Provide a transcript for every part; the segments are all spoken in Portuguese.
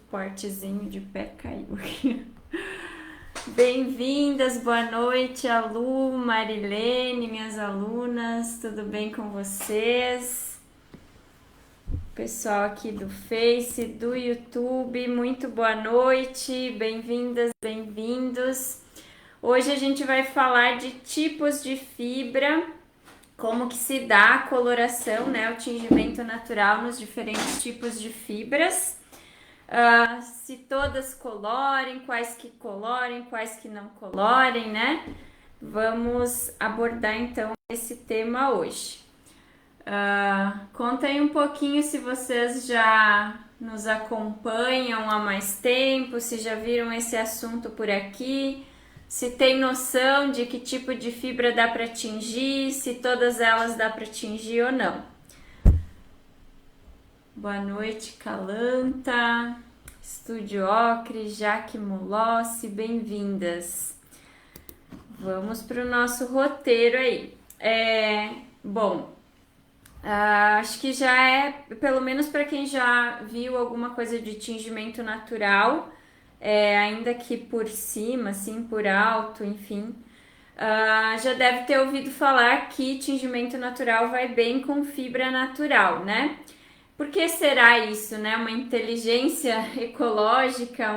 suportezinho de pé caiu aqui. Bem-vindas, boa noite, Lu, Marilene, minhas alunas, tudo bem com vocês? Pessoal aqui do Face, do YouTube, muito boa noite, bem-vindas, bem-vindos. Hoje a gente vai falar de tipos de fibra, como que se dá a coloração, né, o tingimento natural nos diferentes tipos de fibras. Se todas colorem, quais que não colorem, né? Vamos abordar então esse tema hoje. Conta aí um pouquinho se vocês já nos acompanham há mais tempo, se já viram esse assunto por aqui, se tem noção de que tipo de fibra dá para atingir, se todas elas dá para atingir ou não. Boa noite, Calanta, Estúdio Ocre, Jaque Molossi, bem-vindas. Vamos para o nosso roteiro aí. Acho que já é, pelo menos para quem já viu alguma coisa de tingimento natural, ainda que por cima, assim, por alto, enfim, já deve ter ouvido falar que tingimento natural vai bem com fibra natural, né? Por que será isso, né? Uma inteligência ecológica,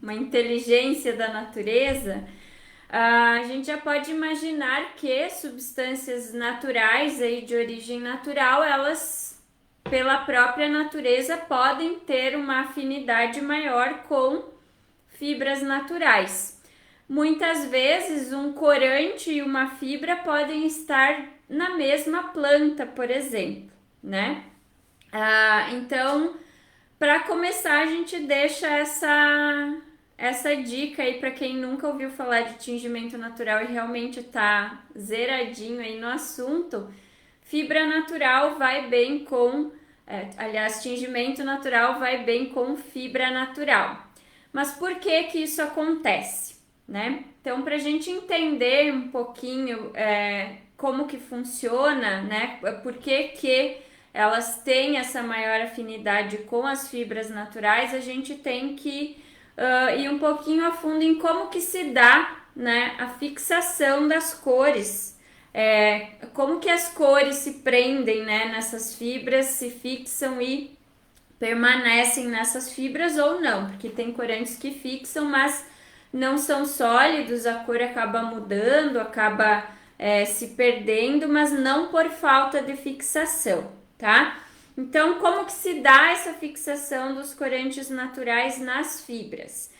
uma inteligência da natureza? A gente já pode imaginar que substâncias naturais aí de origem natural, elas, pela própria natureza, podem ter uma afinidade maior com fibras naturais. Muitas vezes, um corante e uma fibra podem estar na mesma planta, por exemplo, né? Então, para começar, a gente deixa essa dica aí para quem nunca ouviu falar de tingimento natural e realmente tá zeradinho aí no assunto. Fibra natural vai bem com, tingimento natural vai bem com fibra natural. Mas por que que isso acontece, né? Então, para a gente entender um pouquinho como que funciona, né? Por que elas têm essa maior afinidade com as fibras naturais, a gente tem que ir um pouquinho a fundo em como que se dá, né, a fixação das cores, como que as cores se prendem, né, nessas fibras, se fixam e permanecem nessas fibras ou não, porque tem corantes que fixam, mas não são sólidos, a cor acaba mudando, acaba se perdendo, mas não por falta de fixação, tá? Então, como que se dá essa fixação dos corantes naturais nas fibras?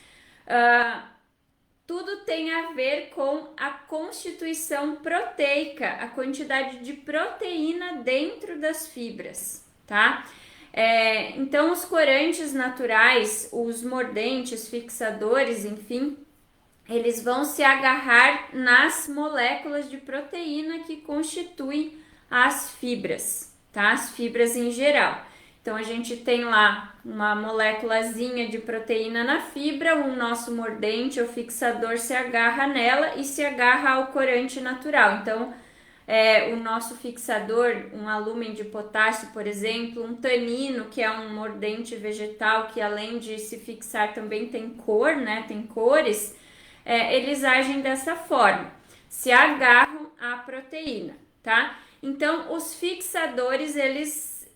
Tudo tem a ver com a constituição proteica, a quantidade de proteína dentro das fibras, tá? Então, os corantes naturais, os mordentes, fixadores, enfim, eles vão se agarrar nas moléculas de proteína que constituem as fibras, tá? As fibras em geral. Então, a gente tem lá uma moléculazinha de proteína na fibra, o nosso mordente ou fixador se agarra nela e se agarra ao corante natural. Então, o nosso fixador, um alúmen de potássio, por exemplo, um tanino, que é um mordente vegetal que além de se fixar também tem cor, né? Tem cores, eles agem dessa forma, se agarram à proteína, tá? Então, os fixadores, eles,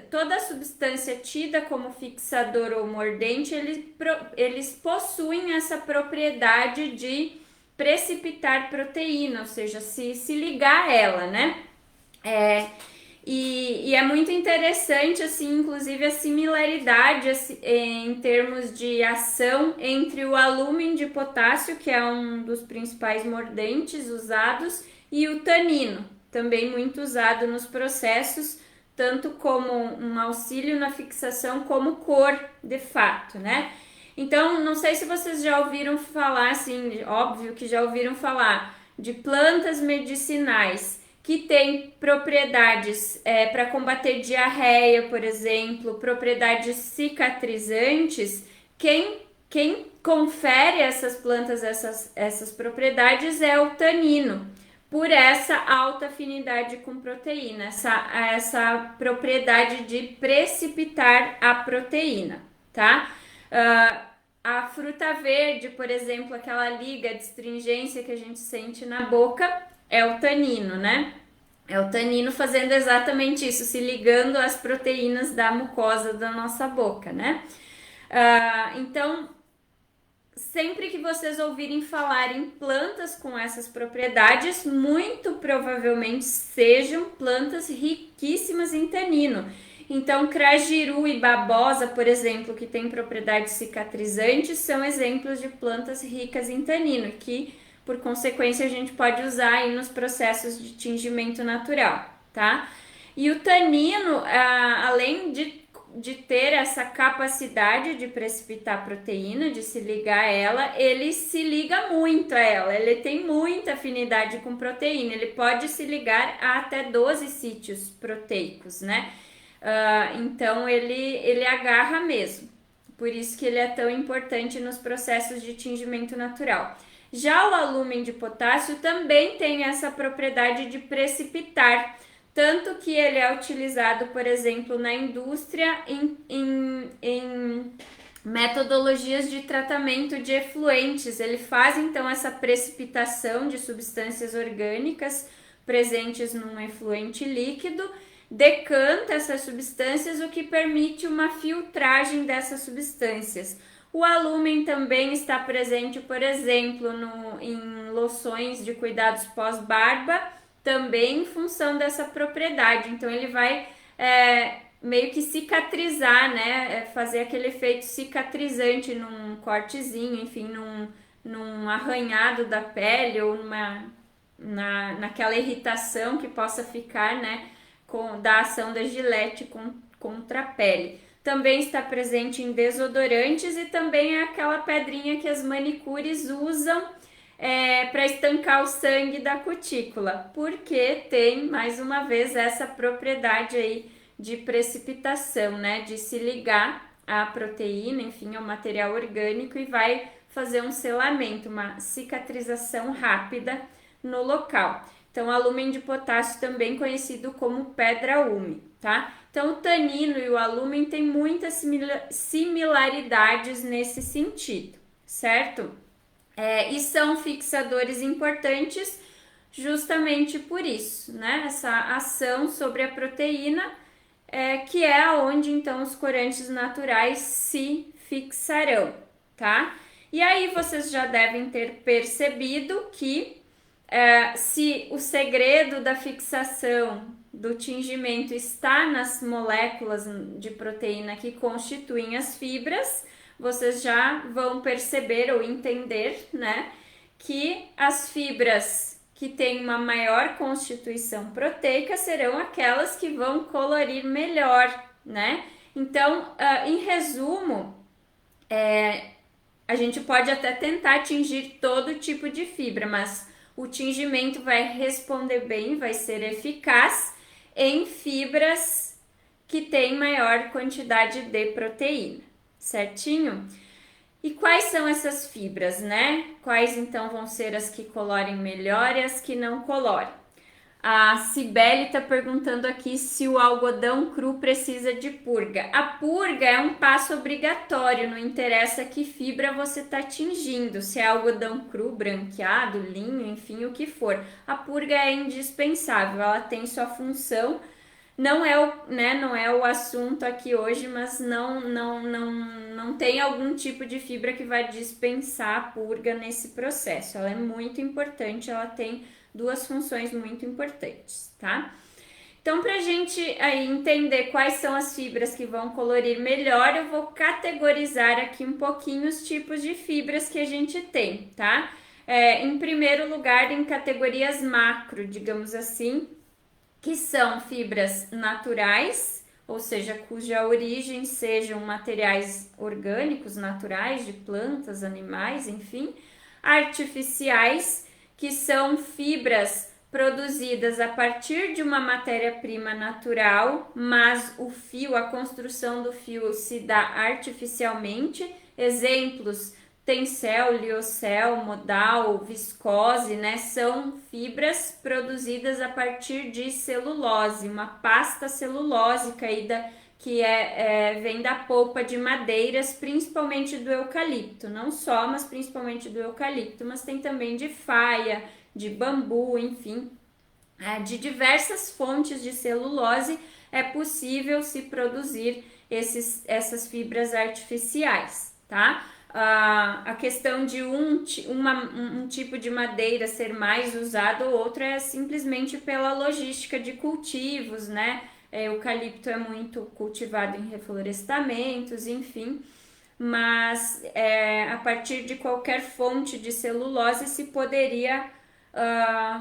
toda substância tida como fixador ou mordente, eles possuem essa propriedade de precipitar proteína, ou seja, se ligar a ela, né? E é muito interessante, assim, inclusive a similaridade em termos de ação entre o alúmen de potássio, que é um dos principais mordentes usados, e o tanino, também muito usado nos processos, tanto como um auxílio na fixação, como cor, de fato, né? Então, não sei se vocês já ouviram falar, assim, óbvio que já ouviram falar de plantas medicinais que têm propriedades para combater diarreia, por exemplo, propriedades cicatrizantes. Quem confere a essas plantas essas propriedades é o tanino, por essa alta afinidade com proteína, essa propriedade de precipitar a proteína, tá? A fruta verde, por exemplo, aquela liga de astringência que a gente sente na boca, é o tanino, né? É o tanino fazendo exatamente isso, se ligando às proteínas da mucosa da nossa boca, né? Então, sempre que vocês ouvirem falar em plantas com essas propriedades, muito provavelmente sejam plantas riquíssimas em tanino. Então, crajiru e babosa, por exemplo, que têm propriedades cicatrizantes, são exemplos de plantas ricas em tanino, que, por consequência, a gente pode usar aí nos processos de tingimento natural, tá? E o tanino, além de ter essa capacidade de precipitar proteína, de se ligar a ela, ele se liga muito a ela, ele tem muita afinidade com proteína, ele pode se ligar a até 12 sítios proteicos, né? Então ele agarra mesmo, por isso que ele é tão importante nos processos de tingimento natural. Já o alúmen de potássio também tem essa propriedade de precipitar, tanto que ele é utilizado, por exemplo, na indústria em metodologias de tratamento de efluentes. Ele faz então essa precipitação de substâncias orgânicas presentes num efluente líquido, decanta essas substâncias, o que permite uma filtragem dessas substâncias. O alúmen também está presente, por exemplo, em loções de cuidados pós-barba, também em função dessa propriedade. Então ele vai meio que cicatrizar, né? Fazer aquele efeito cicatrizante num cortezinho, enfim, num arranhado da pele ou naquela irritação que possa ficar, né? Da ação da Gillette contra a pele. Também está presente em desodorantes e também é aquela pedrinha que as manicures usam para estancar o sangue da cutícula, porque tem, mais uma vez, essa propriedade aí de precipitação, né? De se ligar à proteína, enfim, ao material orgânico e vai fazer um selamento, uma cicatrização rápida no local. Então, alúmen de potássio também conhecido como pedra-ume, tá? Então, o tanino e o alúmen têm muitas similaridades nesse sentido, certo? E são fixadores importantes justamente por isso, né? Essa ação sobre a proteína, que é onde então os corantes naturais se fixarão, tá? E aí vocês já devem ter percebido que se o segredo da fixação do tingimento está nas moléculas de proteína que constituem as fibras, vocês já vão perceber ou entender, né, que as fibras que têm uma maior constituição proteica serão aquelas que vão colorir melhor, né? Então, em resumo, a gente pode até tentar atingir todo tipo de fibra, mas o tingimento vai responder bem, vai ser eficaz em fibras que têm maior quantidade de proteína, certinho? E quais são essas fibras, né? Quais então vão ser as que colorem melhor e as que não colorem? A Cibele está perguntando aqui se o algodão cru precisa de purga. A purga é um passo obrigatório, não interessa que fibra você está tingindo, se é algodão cru, branqueado, linho, enfim, o que for. A purga é indispensável, ela tem sua função. Não é o assunto aqui hoje, mas não tem algum tipo de fibra que vai dispensar a purga nesse processo. Ela é muito importante, ela tem duas funções muito importantes, tá? Então, para a gente aí entender quais são as fibras que vão colorir melhor, eu vou categorizar aqui um pouquinho os tipos de fibras que a gente tem, tá? Em primeiro lugar, em categorias macro, digamos assim, que são fibras naturais, ou seja, cuja origem sejam materiais orgânicos naturais, de plantas, animais, enfim, artificiais, que são fibras produzidas a partir de uma matéria-prima natural, mas o fio, a construção do fio se dá artificialmente. Exemplos: tencel, liocel, modal, viscose, né? São fibras produzidas a partir de celulose, uma pasta celulósica aí que vem da polpa de madeiras, principalmente do eucalipto, não só, mas principalmente do eucalipto, mas tem também de faia, de bambu, enfim, de diversas fontes de celulose é possível se produzir essas fibras artificiais, tá? A questão de um tipo de madeira ser mais usado ou outro é simplesmente pela logística de cultivos, né? Eucalipto é muito cultivado em reflorestamentos, enfim, mas a partir de qualquer fonte de celulose se poderia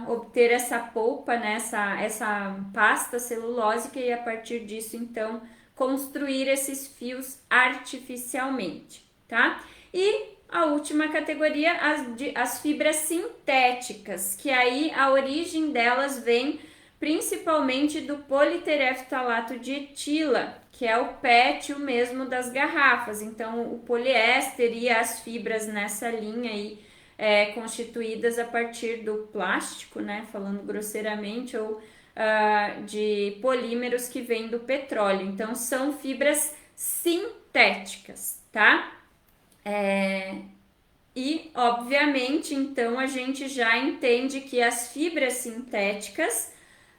obter essa polpa, né, essa pasta celulósica e a partir disso, então, construir esses fios artificialmente, tá? E a última categoria, as fibras sintéticas, que aí a origem delas vem principalmente do politereftalato de etila, que é o PET, o mesmo das garrafas. Então, o poliéster e as fibras nessa linha aí, constituídas a partir do plástico, né, falando grosseiramente, ou de polímeros que vêm do petróleo. Então, são fibras sintéticas, tá? E, obviamente, então, a gente já entende que as fibras sintéticas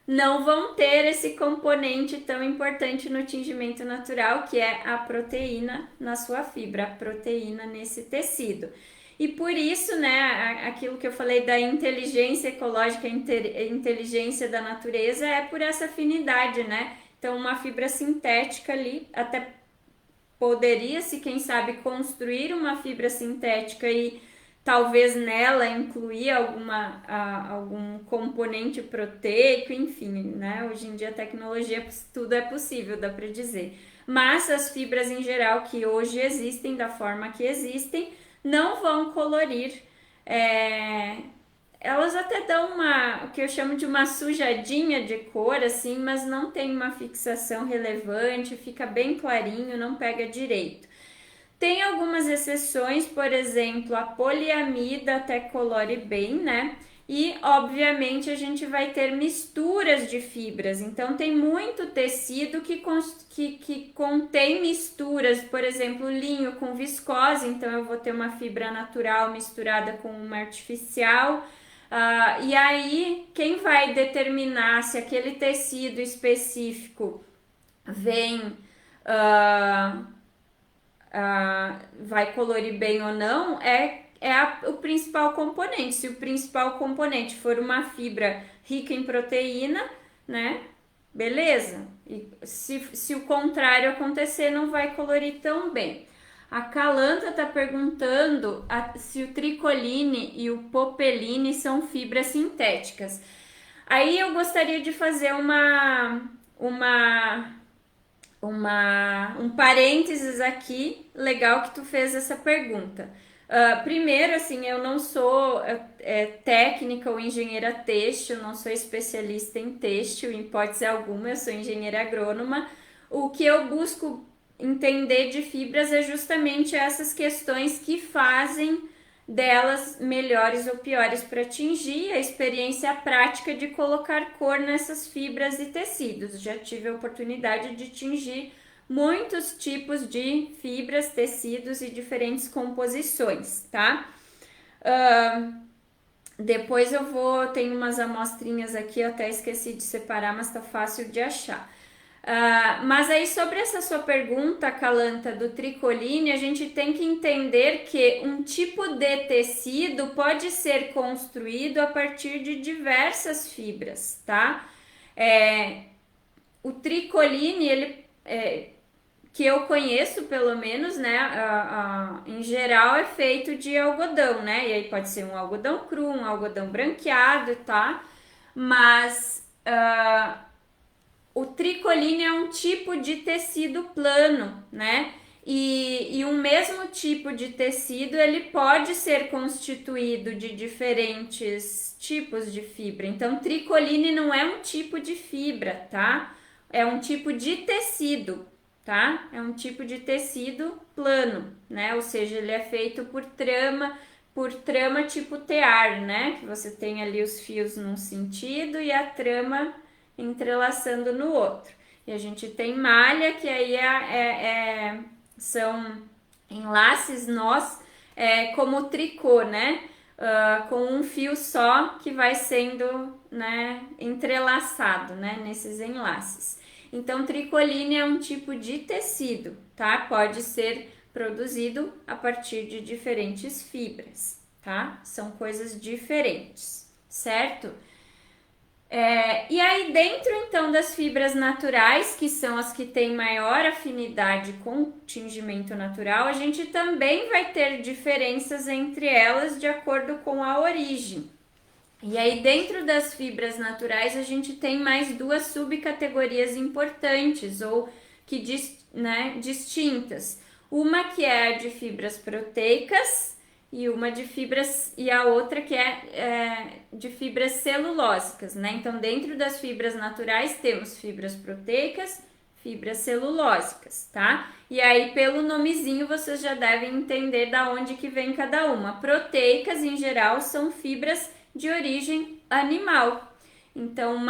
não vão ter esse componente tão importante no tingimento natural, que é a proteína na sua fibra, a proteína nesse tecido. E por isso, né, aquilo que eu falei da inteligência ecológica, inteligência da natureza, é por essa afinidade, né? Então, uma fibra sintética ali, até poderia-se, quem sabe, construir uma fibra sintética e talvez nela incluir algum componente proteico, enfim, né? Hoje em dia a tecnologia, tudo é possível, dá para dizer. Mas as fibras em geral que hoje existem, da forma que existem, não vão colorir. Elas até dão o que eu chamo de uma sujadinha de cor, assim, mas não tem uma fixação relevante, fica bem clarinho, não pega direito. Tem algumas exceções, por exemplo, a poliamida até colore bem, né? E, obviamente, a gente vai ter misturas de fibras. Então, tem muito tecido que contém misturas, por exemplo, linho com viscose. Então, eu vou ter uma fibra natural misturada com uma artificial. E aí, quem vai determinar se aquele tecido específico vem... vai colorir bem ou não o principal componente. Se o principal componente for uma fibra rica em proteína, né? Beleza. E se o contrário acontecer, não vai colorir tão bem. A Calanta está perguntando se o tricoline e o popeline são fibras sintéticas. Aí eu gostaria de fazer um parênteses aqui, legal que tu fez essa pergunta. Primeiro, assim, eu não sou técnica ou engenheira têxtil, não sou especialista em têxtil, em hipótese alguma, eu sou engenheira agrônoma. O que eu busco entender de fibras é justamente essas questões que fazem delas melhores ou piores para atingir a experiência prática de colocar cor nessas fibras e tecidos. Já tive a oportunidade de tingir muitos tipos de fibras, tecidos e diferentes composições, tá? Depois tem umas amostrinhas aqui, eu até esqueci de separar, mas tá fácil de achar. Mas aí sobre essa sua pergunta, Calanta, do tricoline, a gente tem que entender que um tipo de tecido pode ser construído a partir de diversas fibras, tá? O tricoline, ele que eu conheço pelo menos, né, em geral é feito de algodão, né, e aí pode ser um algodão cru, um algodão branqueado, tá, mas o tricoline é um tipo de tecido plano, né, e um mesmo tipo de tecido, ele pode ser constituído de diferentes tipos de fibra, então tricoline não é um tipo de fibra, tá, é um tipo de tecido, tá? É um tipo de tecido plano, né? Ou seja, ele é feito por trama tipo tear, né? Que você tem ali os fios num sentido e a trama entrelaçando no outro. E a gente tem malha, que aí são enlaces nós, como tricô, né? Com um fio só que vai sendo, né, entrelaçado, né, nesses enlaces. Então, tricoline é um tipo de tecido, tá? Pode ser produzido a partir de diferentes fibras, tá? São coisas diferentes, certo? E aí, dentro então das fibras naturais, que são as que têm maior afinidade com o tingimento natural, a gente também vai ter diferenças entre elas de acordo com a origem. E aí, dentro das fibras naturais, a gente tem mais duas subcategorias importantes, ou que né, distintas. Uma que é a de fibras proteicas e uma de fibras e a outra que é de fibras celulósicas, né? Então, dentro das fibras naturais temos fibras proteicas, fibras celulósicas, tá? E aí, pelo nomezinho, vocês já devem entender da onde que vem cada uma. Proteicas, em geral, são fibras de origem animal. Então,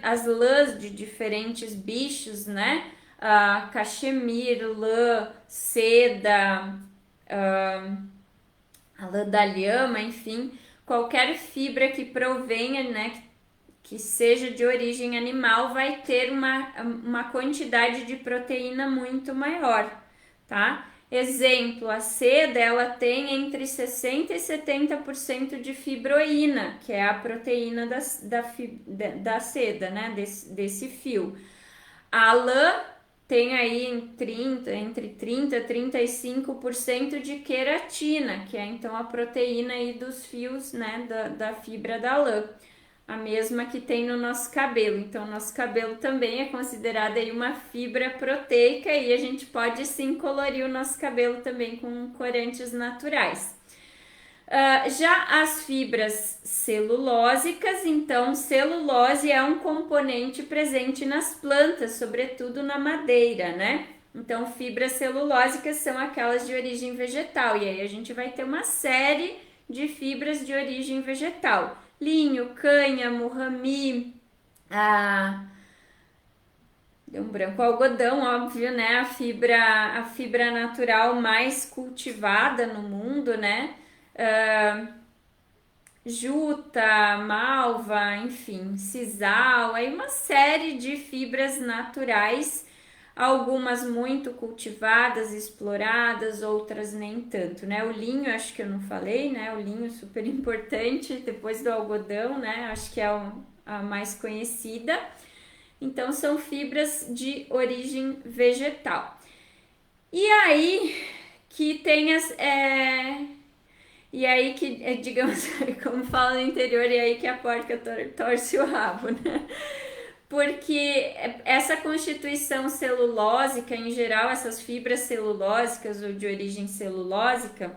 as lãs de diferentes bichos, né? Cachemir, lã, seda, a lã da lhama, enfim, qualquer fibra que provenha, né, que seja de origem animal, vai ter uma quantidade de proteína muito maior, tá? Exemplo, a seda, ela tem entre 60% e 70% de fibroína, que é a proteína da seda, né, desse fio. A lã tem aí entre 30% e 35% de queratina, que é então a proteína aí dos fios, né, da fibra da lã. A mesma que tem no nosso cabelo. Então, nosso cabelo também é considerado aí uma fibra proteica e a gente pode sim colorir o nosso cabelo também com corantes naturais. Já as fibras celulósicas, então, celulose é um componente presente nas plantas, sobretudo na madeira, né? Então, fibras celulósicas são aquelas de origem vegetal, e aí a gente vai ter uma série de fibras de origem vegetal: linho, cânhamo, rami, deu um branco, algodão, óbvio, né? A fibra natural mais cultivada no mundo, né? Juta, malva, enfim, sisal, aí uma série de fibras naturais, algumas muito cultivadas, exploradas, outras nem tanto, né? O linho, acho que eu não falei, né? O linho super importante, depois do algodão, né? Acho que é a mais conhecida. Então, são fibras de origem vegetal. E aí que tem e aí que, digamos, como fala no interior, e aí que a porca torce o rabo, né? Porque essa constituição celulósica, em geral, essas fibras celulósicas ou de origem celulósica,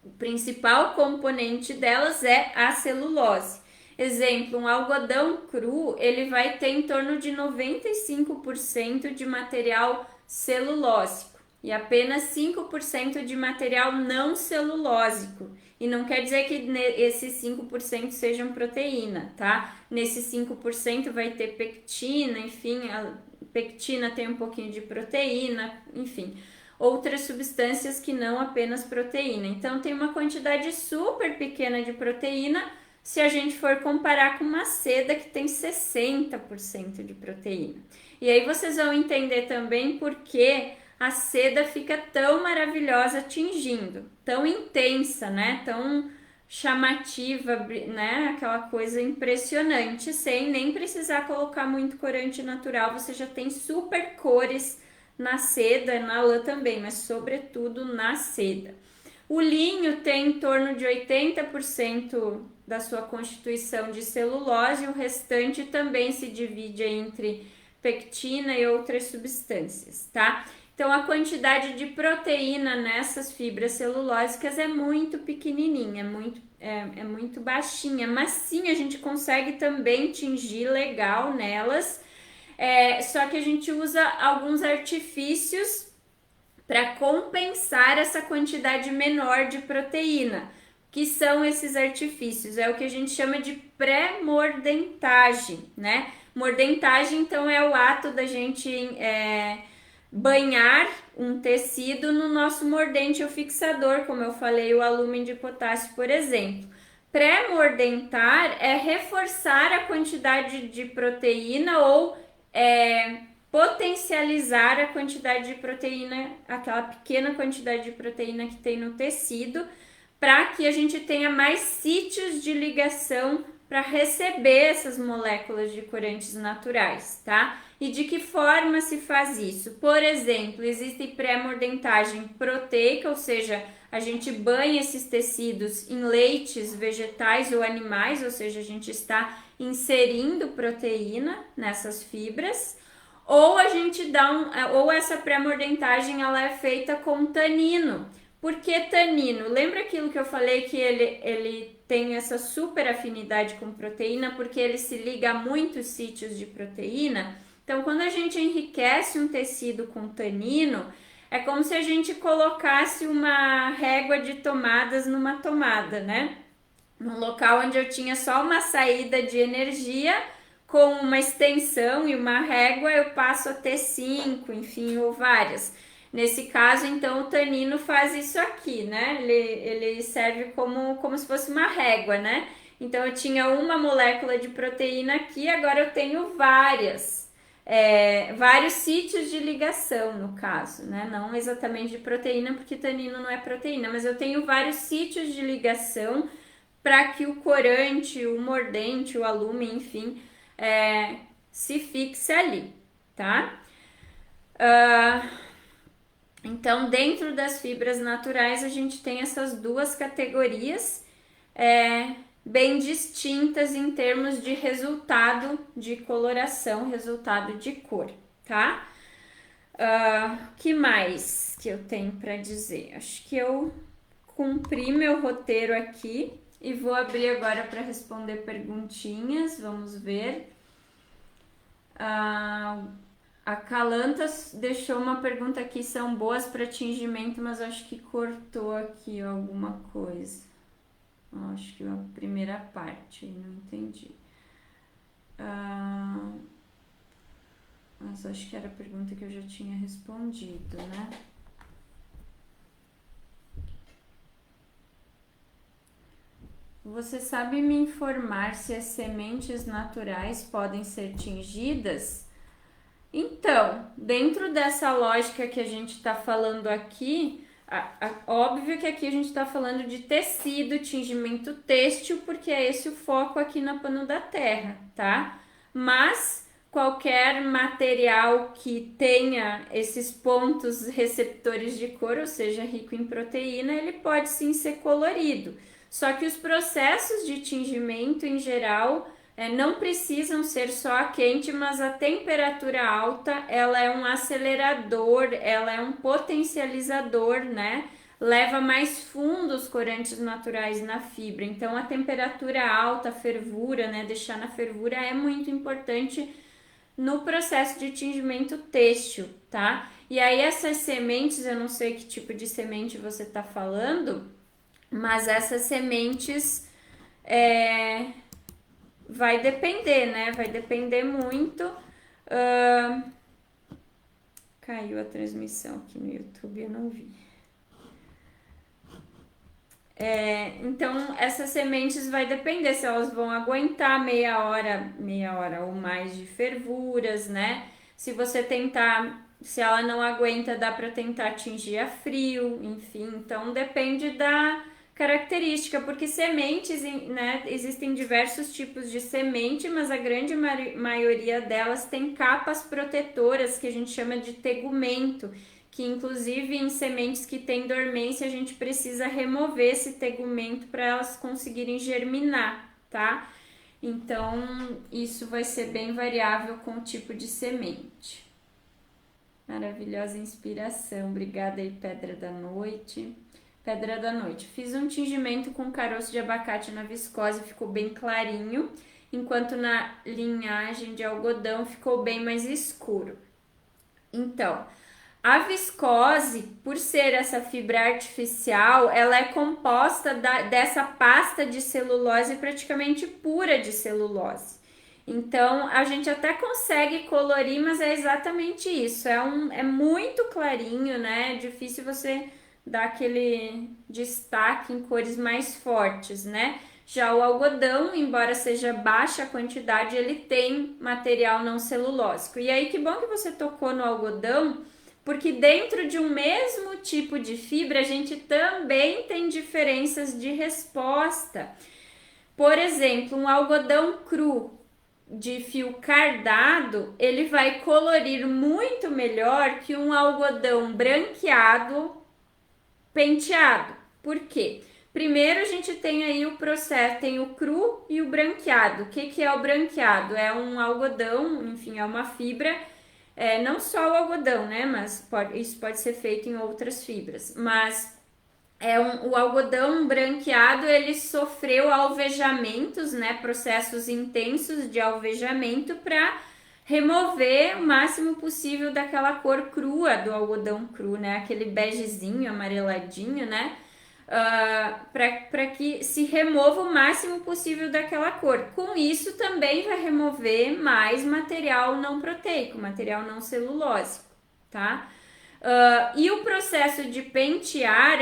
o principal componente delas é a celulose. Exemplo, um algodão cru, ele vai ter em torno de 95% de material celulósico e apenas 5% de material não celulósico. E não quer dizer que esses 5% sejam proteína, tá? Nesses 5% vai ter pectina, enfim, a pectina tem um pouquinho de proteína, enfim, outras substâncias que não apenas proteína. Então, tem uma quantidade super pequena de proteína se a gente for comparar com uma seda que tem 60% de proteína. E aí vocês vão entender também por que a seda fica tão maravilhosa tingindo, tão intensa, né? Tão chamativa, né? Aquela coisa impressionante, sem nem precisar colocar muito corante natural. Você já tem super cores na seda, na lã também, mas sobretudo na seda. O linho tem em torno de 80% da sua constituição de celulose, e o restante também se divide entre pectina e outras substâncias, tá? Então, a quantidade de proteína nessas fibras celulósicas é muito pequenininha, é muito baixinha, mas sim, a gente consegue também tingir legal nelas, só que a gente usa alguns artifícios para compensar essa quantidade menor de proteína. Que são esses artifícios? É o que a gente chama de pré-mordentagem, né? Mordentagem, então, é o ato da gente banhar um tecido no nosso mordente ou fixador, como eu falei, o alúmina de potássio, por exemplo. Pré-mordentar é reforçar a quantidade de proteína ou potencializar a quantidade de proteína, aquela pequena quantidade de proteína que tem no tecido, para que a gente tenha mais sítios de ligação para receber essas moléculas de corantes naturais, tá? E de que forma se faz isso? Por exemplo, existe pré-mordentagem proteica, ou seja, a gente banha esses tecidos em leites vegetais ou animais, ou seja, a gente está inserindo proteína nessas fibras. Ou a gente dá ou essa pré-mordentagem ela é feita com tanino. Por que tanino? Lembra aquilo que eu falei que ele tem essa super afinidade com proteína porque ele se liga a muitos sítios de proteína? Então, quando a gente enriquece um tecido com tanino, é como se a gente colocasse uma régua de tomadas numa tomada, né? Num local onde eu tinha só uma saída de energia, com uma extensão e uma régua, eu passo a ter 5, enfim, ou várias. Nesse caso, então, o tanino faz isso aqui, né? Ele serve como se fosse uma régua, né? Então, eu tinha uma molécula de proteína aqui, agora eu tenho vários sítios de ligação, no caso, né? Não exatamente de proteína, porque tanino não é proteína, mas eu tenho vários sítios de ligação para que o corante, o mordente, o alúmina, enfim, se fixe ali, tá? Então, dentro das fibras naturais, a gente tem essas duas categorias bem distintas em termos de resultado de coloração, resultado de cor, tá? Que mais que eu tenho para dizer? Acho que eu cumpri meu roteiro aqui e vou abrir agora para responder perguntinhas. Vamos ver. A Calantas deixou uma pergunta aqui: são boas para tingimento, mas acho que cortou aqui alguma coisa. Acho que a primeira parte, não entendi. Mas acho que era a pergunta que eu já tinha respondido, né? Você sabe me informar se as sementes naturais podem ser tingidas? Então, dentro dessa lógica que a gente está falando aqui, óbvio que aqui a gente está falando de tecido, tingimento têxtil, porque é esse o foco aqui na Pano da Terra, tá? Mas qualquer material que tenha esses pontos receptores de cor, ou seja, rico em proteína, ele pode sim ser colorido. Só que os processos de tingimento em geral não precisam ser só a quente, mas a temperatura alta ela é um acelerador, ela é um potencializador, né? Leva mais fundo os corantes naturais na fibra. Então a temperatura alta, a fervura, né? Deixar na fervura é muito importante no processo de tingimento têxtil, tá? E aí essas sementes, eu não sei que tipo de semente você tá falando, mas essas sementes vai depender, né? Vai depender muito. Caiu a transmissão aqui no YouTube, eu não vi. Então, essas sementes vai depender se elas vão aguentar meia hora ou mais de fervuras, né? Se você tentar, se ela não aguenta, dá para tentar atingir a frio, enfim. Então, depende da característica, porque sementes, né? Existem diversos tipos de semente, mas a grande maioria delas tem capas protetoras que a gente chama de tegumento, que inclusive em sementes que têm dormência a gente precisa remover esse tegumento para elas conseguirem germinar, tá? Então isso vai ser bem variável com o tipo de semente. Maravilhosa inspiração, obrigada aí, Pedra da Noite. Pedra da Noite, fiz um tingimento com caroço de abacate na viscose, ficou bem clarinho, enquanto na linhagem de algodão ficou bem mais escuro. Então, a viscose, por ser essa fibra artificial, ela é composta dessa pasta de celulose praticamente pura de celulose. Então, a gente até consegue colorir, mas é exatamente isso. É muito clarinho, né? É difícil você dar aquele destaque em cores mais fortes, né? Já o algodão, embora seja baixa a quantidade, ele tem material não celulósico. E aí, que bom que você tocou no algodão, porque dentro de um mesmo tipo de fibra, a gente também tem diferenças de resposta. Por exemplo, um algodão cru de fio cardado, ele vai colorir muito melhor que um algodão branqueado penteado. Por quê? Primeiro a gente tem aí o processo, tem o cru e o branqueado. O que, que é o branqueado? É um algodão, enfim, é uma fibra, não só o algodão, né? Mas isso pode ser feito em outras fibras. Mas o algodão branqueado, ele sofreu alvejamentos, né, processos intensos de alvejamento para remover o máximo possível daquela cor crua do algodão cru, né, aquele begezinho, amareladinho, né, para que se remova o máximo possível daquela cor. Com isso também vai remover mais material não proteico, material não celulósico, tá? E o processo de pentear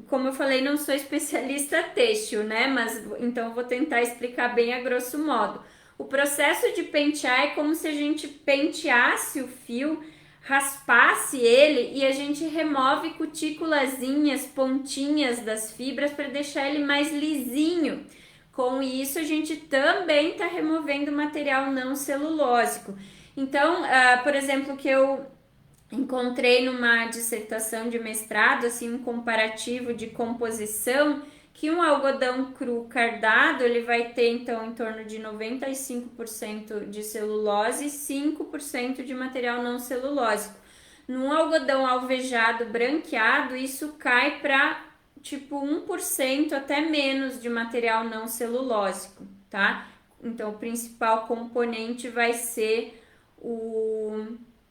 como eu falei, não sou especialista têxtil, né? Mas então eu vou tentar explicar bem a grosso modo. O processo de pentear é como se a gente penteasse o fio, raspasse ele e a gente remove cutículazinhas, pontinhas das fibras para deixar ele mais lisinho. Com isso, a gente também está removendo material não celulósico. Então, por exemplo, que eu encontrei numa dissertação de mestrado, assim, um comparativo de composição, que um algodão cru cardado, ele vai ter, então, em torno de 95% de celulose e 5% de material não celulósico. Num algodão alvejado branqueado, isso cai para, tipo, 1% até menos de material não celulósico, tá? Então, o principal componente vai ser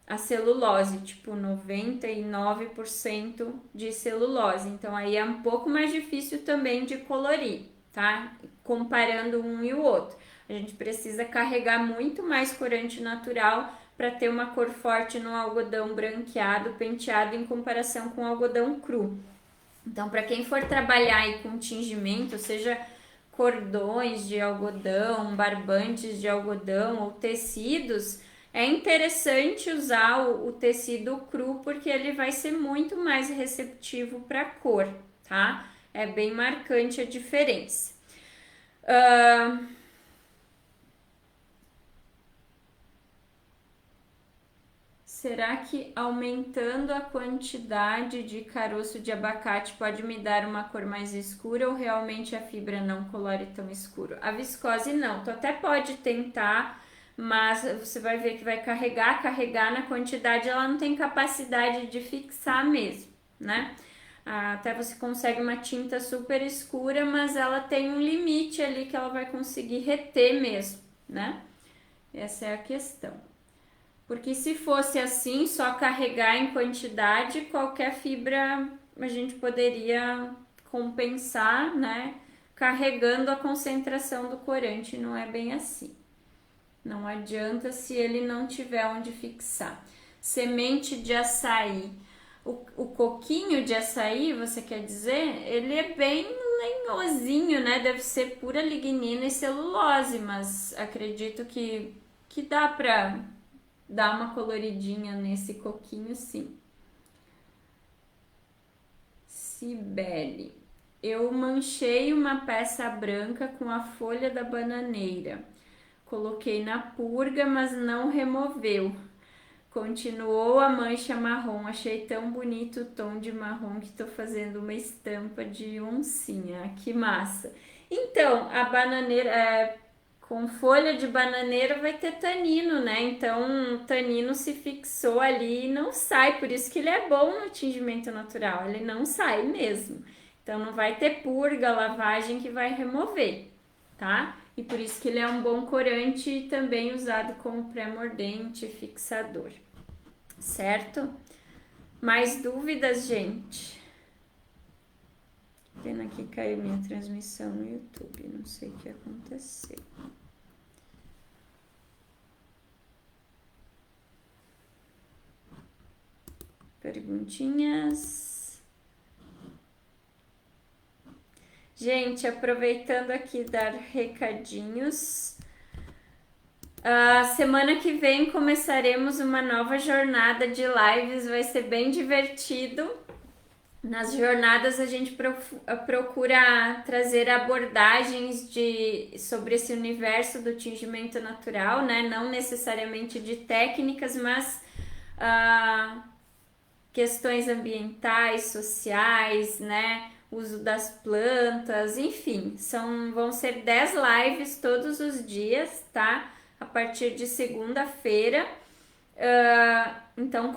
a celulose, tipo 99% de celulose. Então aí é um pouco mais difícil também de colorir, tá? Comparando um e o outro. A gente precisa carregar muito mais corante natural para ter uma cor forte no algodão branqueado, penteado em comparação com o algodão cru. Então, para quem for trabalhar aí com tingimento, seja cordões de algodão, barbantes de algodão ou tecidos, é interessante usar o tecido cru porque ele vai ser muito mais receptivo para a cor, tá? É bem marcante a diferença. Será que aumentando a quantidade de caroço de abacate pode me dar uma cor mais escura ou realmente a fibra não colore tão escuro? A viscose não, tu até pode tentar, mas você vai ver que vai carregar na quantidade, ela não tem capacidade de fixar mesmo, né? Até você consegue uma tinta super escura, mas ela tem um limite ali que ela vai conseguir reter mesmo, né? Essa é a questão. Porque se fosse assim, só carregar em quantidade, qualquer fibra a gente poderia compensar, né? Carregando a concentração do corante, não é bem assim. Não adianta se ele não tiver onde fixar. Semente de açaí. O coquinho de açaí, você quer dizer? Ele é bem lenhosinho, né? Deve ser pura lignina e celulose, mas acredito que dá pra dar uma coloridinha nesse coquinho, sim. Cibele. Eu manchei uma peça branca com a folha da bananeira. Coloquei na purga, mas não removeu. Continuou a mancha marrom. Achei tão bonito o tom de marrom que tô fazendo uma estampa de oncinha. Que massa! Então, a bananeira, com folha de bananeira vai ter tanino, né? Então, o tanino se fixou ali e não sai. Por isso que ele é bom no tingimento natural. Ele não sai mesmo. Então, não vai ter purga, lavagem que vai remover, tá? E por isso que ele é um bom corante e também usado como pré-mordente fixador, certo? Mais dúvidas, gente? Pena que caiu minha transmissão no YouTube, não sei o que aconteceu. perguntinhas. Gente, aproveitando aqui dar recadinhos. Semana que vem começaremos uma nova jornada de lives, vai ser bem divertido. Nas jornadas a gente procura trazer abordagens sobre esse universo do tingimento natural, né? Não necessariamente de técnicas, mas questões ambientais, sociais, né? Uso das plantas, enfim, vão ser 10 lives todos os dias, tá? A partir de segunda-feira. Então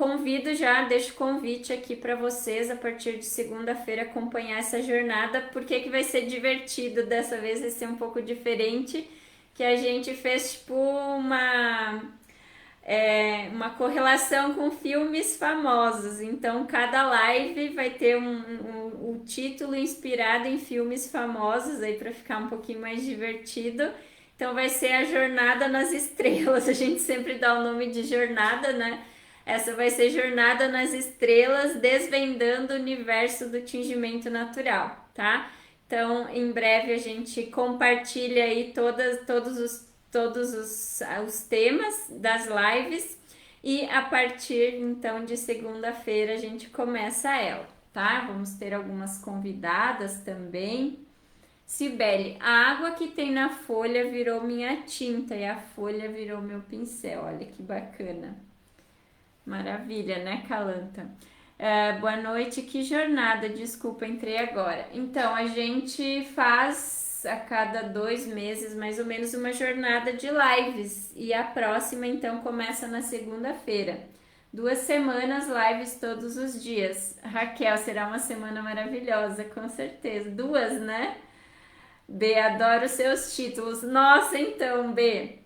deixo o convite aqui para vocês a partir de segunda-feira acompanhar essa jornada, porque que vai ser divertido, dessa vez vai ser um pouco diferente, que a gente fez tipo uma correlação com filmes famosos, então cada live vai ter um título inspirado em filmes famosos aí para ficar um pouquinho mais divertido. Então vai ser a Jornada nas Estrelas, a gente sempre dá o nome de jornada, né? Essa vai ser Jornada nas Estrelas, desvendando o universo do tingimento natural, tá? Então, em breve a gente compartilha aí todos os temas das lives e a partir então de segunda-feira a gente começa ela, tá? Vamos ter algumas convidadas também. Cibele, a água que tem na folha virou minha tinta e a folha virou meu pincel. Olha que bacana. Maravilha, né, Calanta? Boa noite, que jornada. Desculpa, entrei agora. Então, a gente faz a cada 2 meses, mais ou menos, uma jornada de lives. E a próxima, então, começa na segunda-feira. 2 semanas, lives todos os dias. Raquel, será uma semana maravilhosa, com certeza. 2, né? B, adoro seus títulos. Nossa, então, B,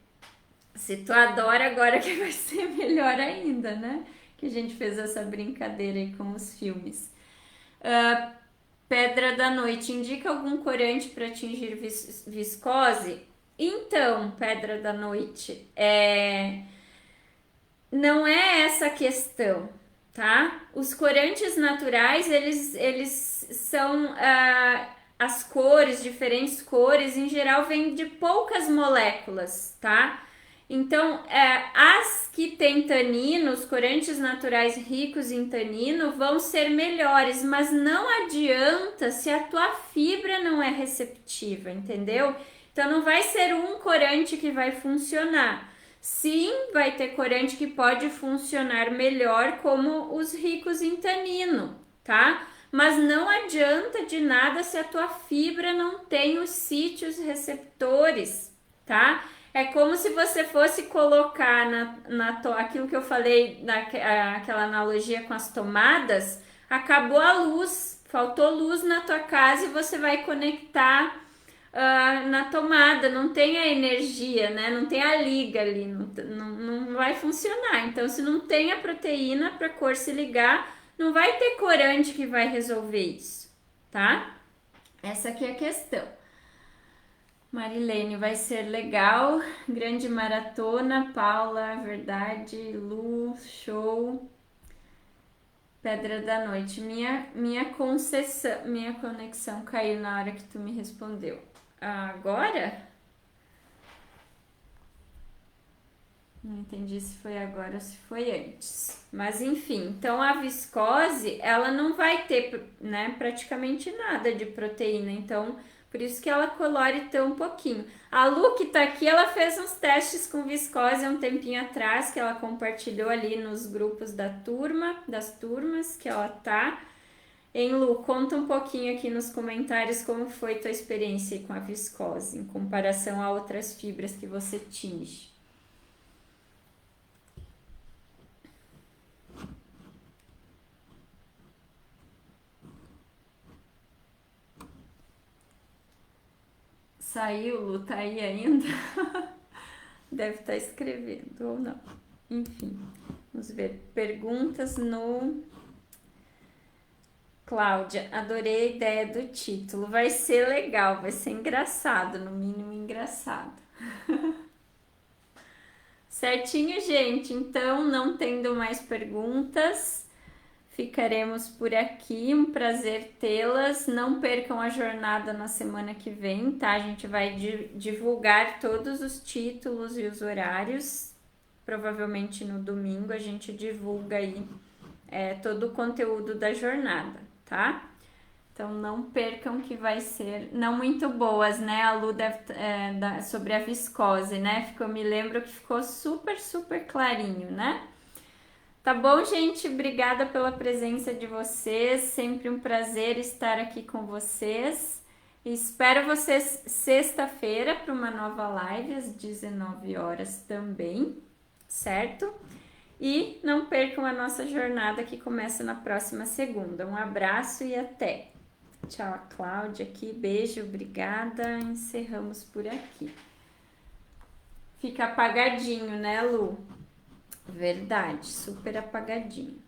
se tu adora, agora que vai ser melhor ainda, né? Que a gente fez essa brincadeira aí com os filmes. Pedra da Noite, indica algum corante para atingir viscose? Então, Pedra da Noite, não é essa a questão, tá? Os corantes naturais, eles são... as cores, diferentes cores, em geral vêm de poucas moléculas, tá? Então, as que têm tanino, os corantes naturais ricos em tanino, vão ser melhores, mas não adianta se a tua fibra não é receptiva, entendeu? Então, não vai ser um corante que vai funcionar. Sim, vai ter corante que pode funcionar melhor, como os ricos em tanino, tá? Mas não adianta de nada se a tua fibra não tem os sítios receptores, tá? É como se você fosse colocar aquilo que eu falei, aquela analogia com as tomadas, acabou a luz, faltou luz na tua casa e você vai conectar na tomada, não tem a energia, né? Não tem a liga ali, não vai funcionar. Então, se não tem a proteína para a cor se ligar, não vai ter corante que vai resolver isso, tá? Essa aqui é a questão. Marilene, vai ser legal. Grande maratona. Paula, verdade. Lu, show. Pedra da Noite. Minha conexão caiu na hora que tu me respondeu. Agora? Não entendi se foi agora ou se foi antes. Mas enfim, então a viscose, ela não vai ter, né, praticamente nada de proteína. Então, por isso que ela colore tão pouquinho. A Lu, que tá aqui, ela fez uns testes com viscose há um tempinho atrás, que ela compartilhou ali nos grupos das turmas que ela tá. Hein, Lu, conta um pouquinho aqui nos comentários como foi tua experiência com a viscose, em comparação a outras fibras que você tinge. Saiu, Lu, tá aí ainda? Deve estar escrevendo ou não. Enfim, vamos ver. Perguntas no... Cláudia, adorei a ideia do título. Vai ser legal, vai ser engraçado, no mínimo engraçado. Certinho, gente? Então, não tendo mais perguntas, ficaremos por aqui. Um prazer tê-las. Não percam a jornada na semana que vem, tá? A gente vai divulgar todos os títulos e os horários. Provavelmente no domingo a gente divulga aí todo o conteúdo da jornada, tá? Então não percam que vai ser não muito boas, né? A Lu deve, sobre a viscose, né? Me lembro que ficou super, super clarinho, né? Tá bom, gente? Obrigada pela presença de vocês. Sempre um prazer estar aqui com vocês. Espero vocês sexta-feira para uma nova live às 19 horas também, certo? E não percam a nossa jornada que começa na próxima segunda. Um abraço e até! Tchau, a Cláudia aqui. Beijo, obrigada. Encerramos por aqui. Fica apagadinho, né, Lu? Verdade, super apagadinho.